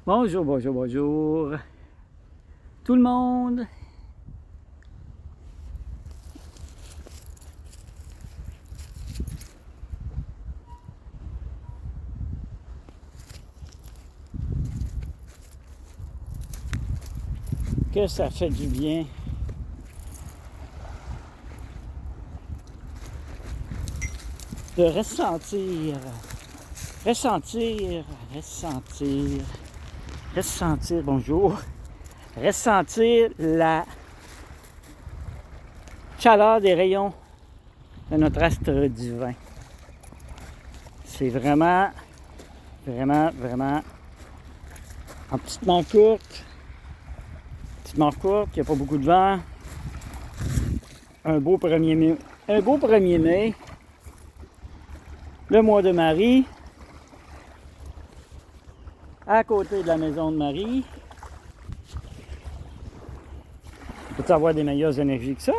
Bonjour, bonjour, bonjour. Tout le monde. Que ça fait du bien. De ressentir, ressentir, ressentir, ressentir, bonjour, ressentir la chaleur des rayons de notre astre divin. C'est vraiment, vraiment, vraiment en petite manche courte, il n'y a pas beaucoup de vent. Un beau 1er mai, le mois de Marie, à côté de la maison de Marie. Peut-tu avoir des meilleures énergies que ça?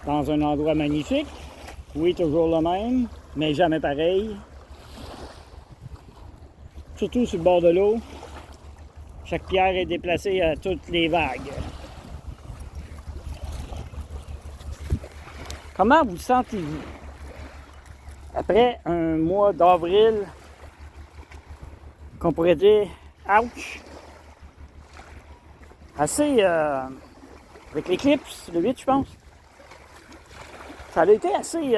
Dans un endroit magnifique. Oui, toujours le même, mais jamais pareil. Surtout sur le bord de l'eau. Chaque pierre est déplacée à toutes les vagues. Comment vous sentez-vous? Après un mois d'avril, qu'on pourrait dire, ouch! Assez, avec l'éclipse, le 8, je pense. Ça a été assez,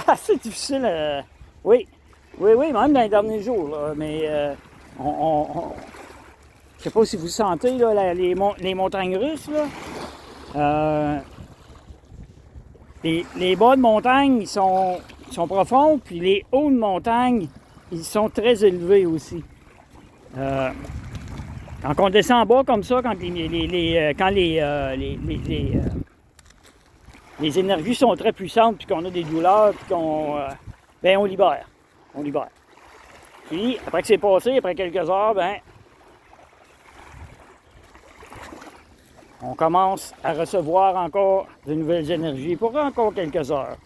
assez difficile. Oui, même dans les derniers jours. Là, mais je ne sais pas si vous sentez là, les montagnes russes. Là. Les bas de montagne ils sont profonds, puis les hauts de montagne, ils sont très élevés aussi. Quand on descend en bas comme ça, quand les énergies sont très puissantes, puis qu'on a des douleurs, puis on libère. On libère. Puis, après que c'est passé, après quelques heures, on commence à recevoir encore de nouvelles énergies pour encore quelques heures.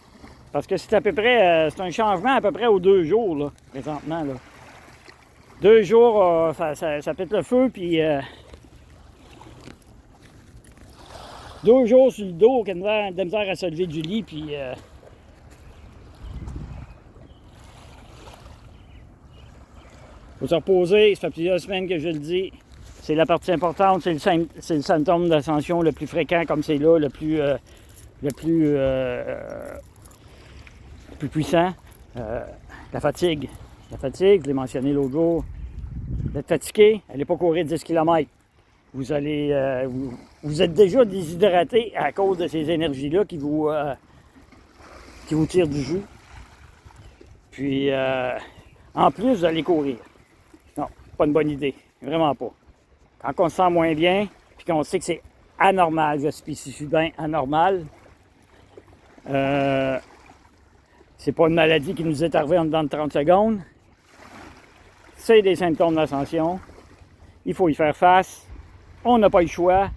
Parce que c'est à peu près, c'est un changement à peu près aux 2 jours, là, présentement. Là. 2 jours, ça pète le feu, puis 2 jours sur le dos, qui a de misère à se lever du lit, puis faut se reposer. Ça fait plusieurs semaines que je le dis. C'est la partie importante, c'est le symptôme d'ascension le plus fréquent, comme c'est là, le plus puissant. La fatigue. La fatigue, je l'ai mentionné l'autre jour. D'être fatigué, n'allez pas courir 10 km. Vous allez, vous êtes déjà déshydraté à cause de ces énergies-là qui vous tirent du jus. Puis, en plus, vous allez courir. Non, pas une bonne idée. Vraiment pas. Quand on se sent moins bien, puis qu'on sait que c'est anormal, je spécifie bien anormal, c'est pas une maladie qui nous est arrivée en dedans de 30 secondes. C'est des symptômes d'ascension. Il faut y faire face. On n'a pas le choix.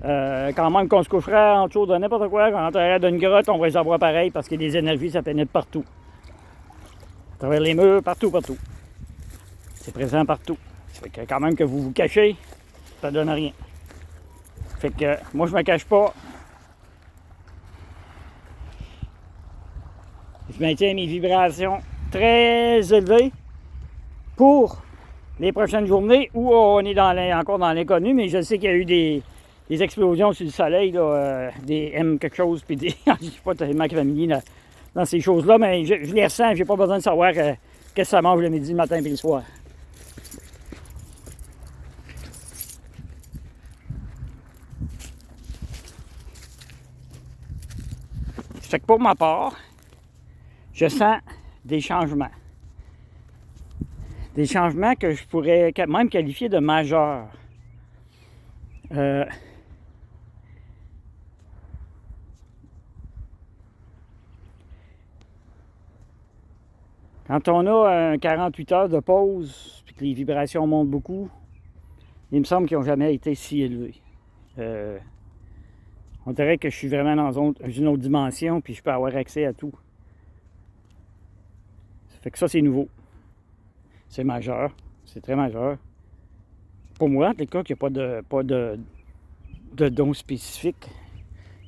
Quand même qu'on se coucherait en dessous de n'importe quoi, quand on est d'une grotte, on va les avoir pareil parce que les énergies, ça pénètre partout. À travers les murs, partout. C'est présent partout. Ça fait que quand même que vous vous cachez, ça donne rien. Fait que moi, je me cache pas. Je maintiens mes vibrations très élevées pour les prochaines journées où on est encore dans l'inconnu, mais je sais qu'il y a eu des explosions sur le soleil, là, des M quelque chose, puis des. Je ne sais pas tellement familier dans ces choses-là, mais je les ressens, j'ai pas besoin de savoir qu'est-ce que ça mange le midi, le matin et le soir. Fait que pour ma part, je sens des changements. Des changements que je pourrais même qualifier de majeurs. Quand on a 48 heures de pause, puis que les vibrations montent beaucoup, il me semble qu'ils n'ont jamais été si élevés. On dirait que je suis vraiment dans une autre dimension, puis je peux avoir accès à tout. Ça fait que ça, c'est nouveau. c'est majeur. C'est très majeur. Pour moi, en tout cas, qu'il n'y a pas de don spécifique.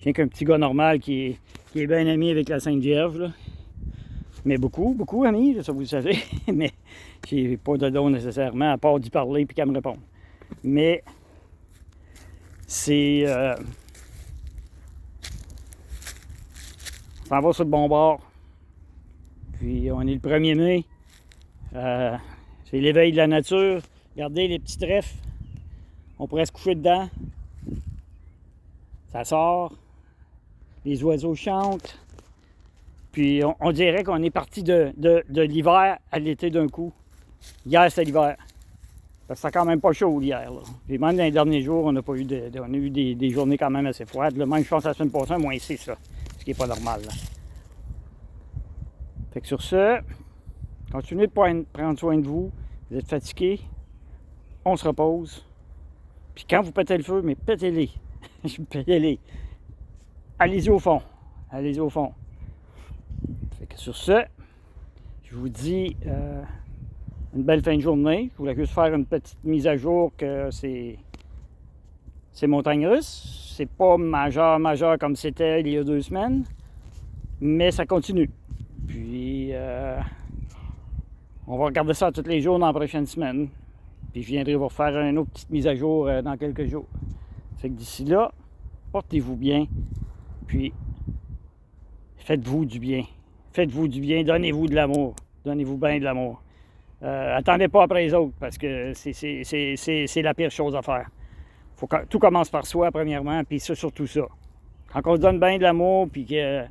Rien qu'un petit gars normal qui est bien ami avec la Sainte Vierge, là. Mais beaucoup amis, ça vous le savez. Mais j'ai pas de don nécessairement, à part d'y parler et qu'elle me réponde. Mais c'est... on s'en va sur le bon bord. Puis on est le 1er mai. C'est l'éveil de la nature. Regardez les petits trèfles. On pourrait se coucher dedans. Ça sort. Les oiseaux chantent. Puis on dirait qu'on est parti de l'hiver à l'été d'un coup. Hier, c'était l'hiver. Parce que c'était quand même pas chaud hier. Là. Puis même dans les derniers jours, on a eu des journées quand même assez froides. Là. Même je pense la semaine passée, moins 6, là, ce qui n'est pas normal. Là. Fait que sur ce, continuez de prendre soin de vous. Vous êtes fatigué, on se repose. Puis quand vous pétez le feu, mais pétez-les. Pétez-les. Allez-y au fond. Allez-y au fond. Fait que sur ce, je vous dis une belle fin de journée. Je voulais juste faire une petite mise à jour que c'est montagne russe. C'est pas majeur comme c'était il y a 2 semaines, mais ça continue. Puis on va regarder ça tous les jours dans la prochaine semaine. Puis je viendrai vous refaire une autre petite mise à jour dans quelques jours. Fait que d'ici là, portez-vous bien. Puis faites-vous du bien. Faites-vous du bien, donnez-vous de l'amour. Donnez-vous bien de l'amour. Attendez pas après les autres, parce que c'est la pire chose à faire. Faut que tout commence par soi, premièrement, puis ça, surtout ça. Quand on se donne bien de l'amour, puis que,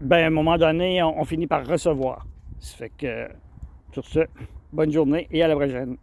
ben, à un moment donné, on finit par recevoir. Ça fait que, sur ce, bonne journée et à la prochaine.